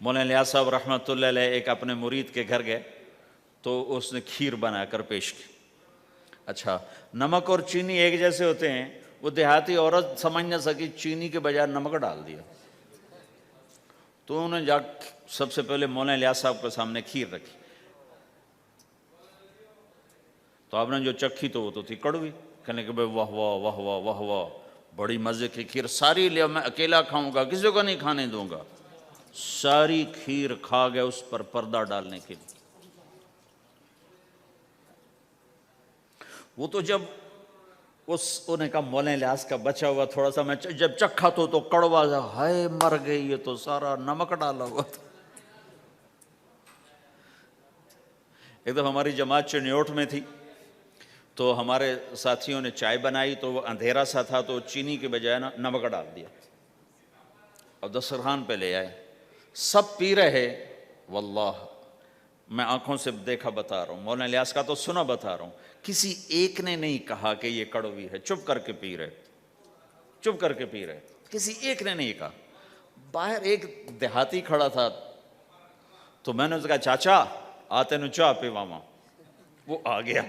مولانا الیاس صاحب رحمۃ اللہ علیہ ایک اپنے مرید کے گھر گئے تو اس نے کھیر بنا کر پیش کی. اچھا نمک اور چینی ایک جیسے ہوتے ہیں, وہ دیہاتی عورت سمجھ نہ سکی, چینی کے بجائے نمک ڈال دیا. تو انہوں نے جا سب سے پہلے مولانا الیاس صاحب کے سامنے کھیر رکھی, تو آپ نے جو چکھی تو وہ تو تھی کڑوی. کہنے کہ بھائی واہ واہ واہ واہ واہ واہ, بڑی مزے کی کھیر, ساری لے میں اکیلا کھاؤں گا, کسی کو نہیں کھانے دوں گا. ساری کھیر کھا گئے, اس پر پردہ ڈالنے کے لیے. وہ تو جب انہوں نے کہا مولانا الیاس کا بچا ہوا تھوڑا سا میں جب چکھا تو کڑوا تھا, ہائے مر گئی, یہ تو سارا نمک ڈالا ہوا تھا. ایک دفعہ ہماری جماعت چنیوٹ میں تھی, تو ہمارے ساتھیوں نے چائے بنائی, تو وہ اندھیرا سا تھا, تو چینی کے بجائے نمک ڈال دیا اور دسترخوان پہ لے آئے. سب پی رہے, واللہ میں آنکھوں سے دیکھا بتا رہا ہوں, مولانا الیاس کا تو سنا بتا رہا ہوں, کسی ایک نے نہیں کہا کہ یہ کڑوی ہے, چپ کر کے پی رہے, چپ کر کے پی رہے, کسی ایک نے نہیں کہا. باہر ایک دیہاتی کھڑا تھا, تو میں نے اس کہا چاچا آتے نو چاہ پی واما. وہ آ گیا,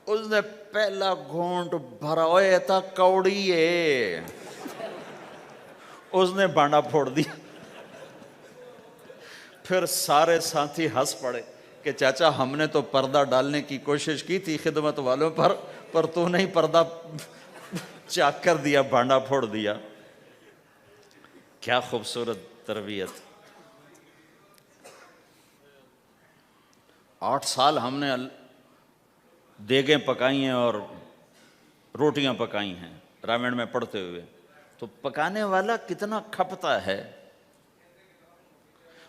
اس نے پہلا گھونٹ بھرا, اوے تھا کوڑی ہے, اس نے بانڈا پھوڑ دیا. پھر سارے ساتھی ہنس پڑے کہ چاچا ہم نے تو پردہ ڈالنے کی کوشش کی تھی خدمت والوں پر تو نہیں پردہ چاک کر دیا, بانڈا پھوڑ دیا. کیا خوبصورت تربیت. 8 سال ہم نے دیگیں پکائی ہیں اور روٹیاں پکائی ہیں رامین میں پڑھتے ہوئے, تو پکانے والا کتنا کھپتا ہے.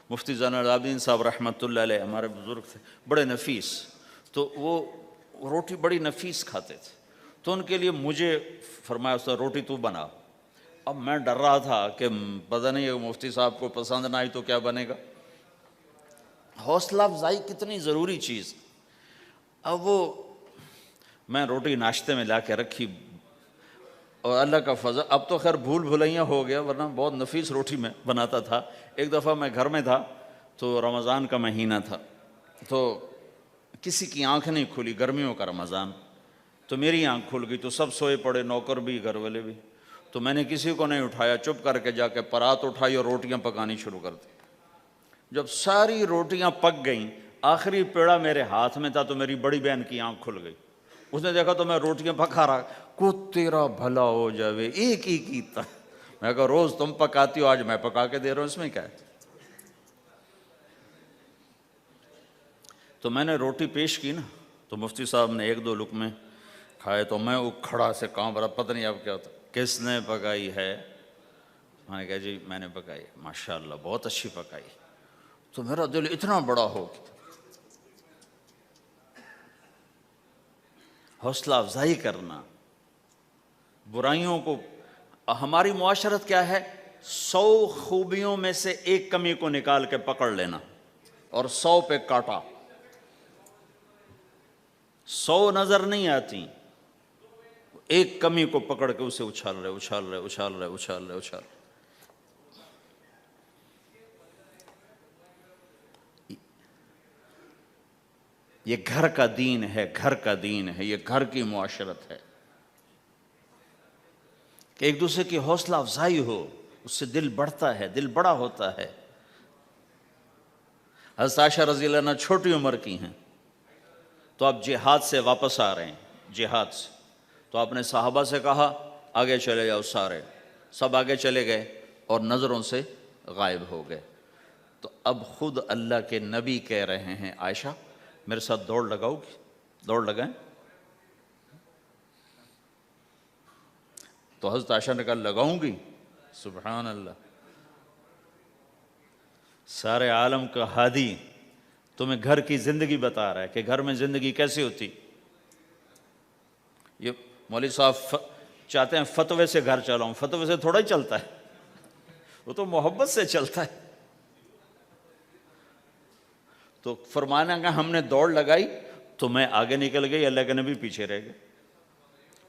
مفتی زین العابدین صاحب رحمۃ اللہ علیہ ہمارے بزرگ تھے, بڑے نفیس, تو وہ روٹی بڑی نفیس کھاتے تھے. تو ان کے لیے مجھے فرمایا اس نے روٹی تو بنا. اب میں ڈر رہا تھا کہ پتہ نہیں مفتی صاحب کو پسند نہ آئی تو کیا بنے گا. حوصلہ افزائی کتنی ضروری چیز. اب وہ میں روٹی ناشتے میں لا کے رکھی, اور اللہ کا فضل, اب تو خیر بھول بھلائیاں ہو گیا, ورنہ بہت نفیس روٹی میں بناتا تھا. ایک دفعہ میں گھر میں تھا, تو رمضان کا مہینہ تھا, تو کسی کی آنکھ نہیں کھلی, گرمیوں کا رمضان, تو میری آنکھ کھل گئی, تو سب سوئے پڑے, نوکر بھی گھر والے بھی. تو میں نے کسی کو نہیں اٹھایا, چپ کر کے جا کے پرات اٹھائی اور روٹیاں پکانی شروع کر دی. جب ساری روٹیاں پک گئیں, آخری پیڑا میرے ہاتھ میں تھا, تو میری بڑی بہن کی آنکھ کھل گئی. اس نے دیکھا تو میں روٹیاں پکا رہا, کو تیرا بھلا ہو جاوے, ایک ہی کیتا. میں کہا روز تم پکاتی ہو, آج میں پکا کے دے رہا ہوں, اس میں کیا ہے. تو میں نے روٹی پیش کی نا, تو مفتی صاحب نے 1-2 لقمے کھائے, تو میں وہ کھڑا سے کانپ رہا, پتہ نہیں اب کیا ہوتا, کس نے پکائی ہے. میں نے کہا جی میں نے پکائی. ماشاءاللہ بہت اچھی پکائی. تو میرا دل اتنا بڑا ہو گیا. حوصلہ افزائی کرنا, برائیوں کو, ہماری معاشرت کیا ہے, 100 خوبیوں میں سے ایک کمی کو نکال کے پکڑ لینا اور 100 پہ کاٹا. 100 نظر نہیں آتی, ایک کمی کو پکڑ کے اسے اچھال رہے اچھال رہے اچھال رہے اچھال رہے اچھال رہے. یہ گھر کا دین ہے, گھر کا دین ہے, یہ گھر کی معاشرت ہے کہ ایک دوسرے کی حوصلہ افزائی ہو, اس سے دل بڑھتا ہے, دل بڑا ہوتا ہے. حضرت عائشہ رضی اللہ عنہ چھوٹی عمر کی ہیں, تو آپ جہاد سے واپس آ رہے ہیں, جہاد سے, تو آپ نے صحابہ سے کہا آگے چلے جاؤ سارے. سب آگے چلے گئے اور نظروں سے غائب ہو گئے. تو اب خود اللہ کے نبی کہہ رہے ہیں عائشہ میرے ساتھ دوڑ لگاؤ گی, دوڑ لگائیں. تو حضرت عائشہ نے کہا لگاؤں گی. سبحان اللہ, سارے عالم کا ہادی تمہیں گھر کی زندگی بتا رہا ہے کہ گھر میں زندگی کیسی ہوتی. یہ مولوی صاحب چاہتے ہیں فتوے سے گھر چلاؤں, فتوے سے تھوڑا ہی چلتا ہے, وہ تو محبت سے چلتا ہے. تو فرمانا کہ ہم نے دوڑ لگائی تو میں آگے نکل گئی, اللہ کے نبی پیچھے رہ گئے.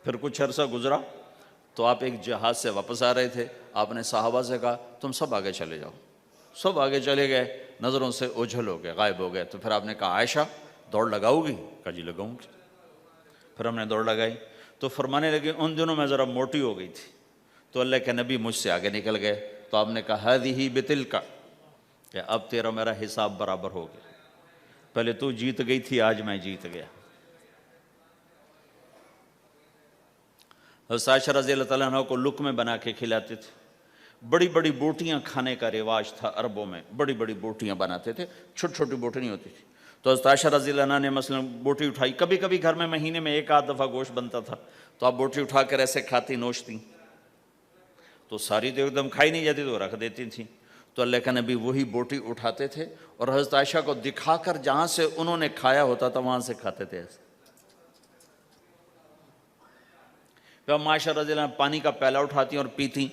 پھر کچھ عرصہ گزرا تو آپ ایک جہاز سے واپس آ رہے تھے, آپ نے صحابہ سے کہا تم سب آگے چلے جاؤ. سب آگے چلے گئے، نظروں سے اوجھل ہو گئے، غائب ہو گئے۔ تو پھر آپ نے کہا عائشہ دوڑ لگاؤ گی؟ کہا جی لگاؤں گی۔ پھر ہم نے دوڑ لگائی تو فرمانے لگے ان دنوں میں ذرا موٹی ہو گئی تھی، تو اللہ کے نبی مجھ سے آگے نکل گئے، تو آپ نے کہا ہذہ بتلک، کہ اب تیرا میرا حساب برابر ہو گیا، پہلے تو جیت گئی تھی، آج میں جیت گیا۔ حضرت عائشہ رضی اللہ تعالیٰ عنہ کو لقمے بنا کے کھلاتے تھے، بڑی بڑی بوٹیاں کھانے کا رواج تھا عربوں میں، بڑی بڑی بوٹیاں بناتے تھے، چھوٹی چھوٹی بوٹی نہیں ہوتی تھی۔ تو حضرت عائشہ رضی اللہ عنہ نے مثلا بوٹی اٹھائی، کبھی کبھی گھر میں مہینے میں ایک آدھ دفعہ گوشت بنتا تھا، تو آپ بوٹی اٹھا کر ایسے کھاتی نوچتی، تو ساری تو ایک دم کھائی نہیں جاتی تو رکھ دیتی تھیں۔ تو اللہ کا نبی وہی بوٹی اٹھاتے تھے اور حضرت عائشہ کو دکھا کر جہاں سے انہوں نے کھایا ہوتا تھا وہاں سے کھاتے تھے ایسے۔ پھر عائشہ رضی اللہ عنہ پانی کا پیالہ اٹھاتی اور پیتی،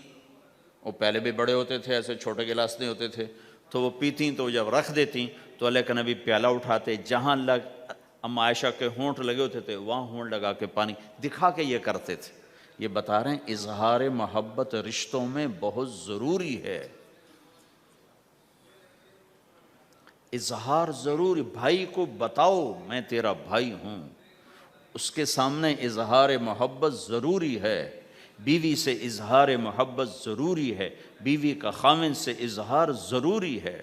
وہ پہلے بھی بڑے ہوتے تھے، ایسے چھوٹے گلاس نہیں ہوتے تھے، تو وہ پیتی تو جب رکھ دیتی تو اللہ کا نبی پیالہ اٹھاتے، جہاں اما عائشہ کے ہونٹ لگے ہوتے تھے وہاں ہونٹ لگا کے پانی دکھا کے یہ کرتے تھے۔ یہ بتا رہے ہیں اظہار محبت رشتوں میں بہت ضروری ہے، اظہار ضروری، بھائی کو بتاؤ میں تیرا بھائی ہوں، اس کے سامنے اظہار محبت ضروری ہے، بیوی سے اظہار محبت ضروری ہے، بیوی کا خاوند سے اظہار ضروری ہے۔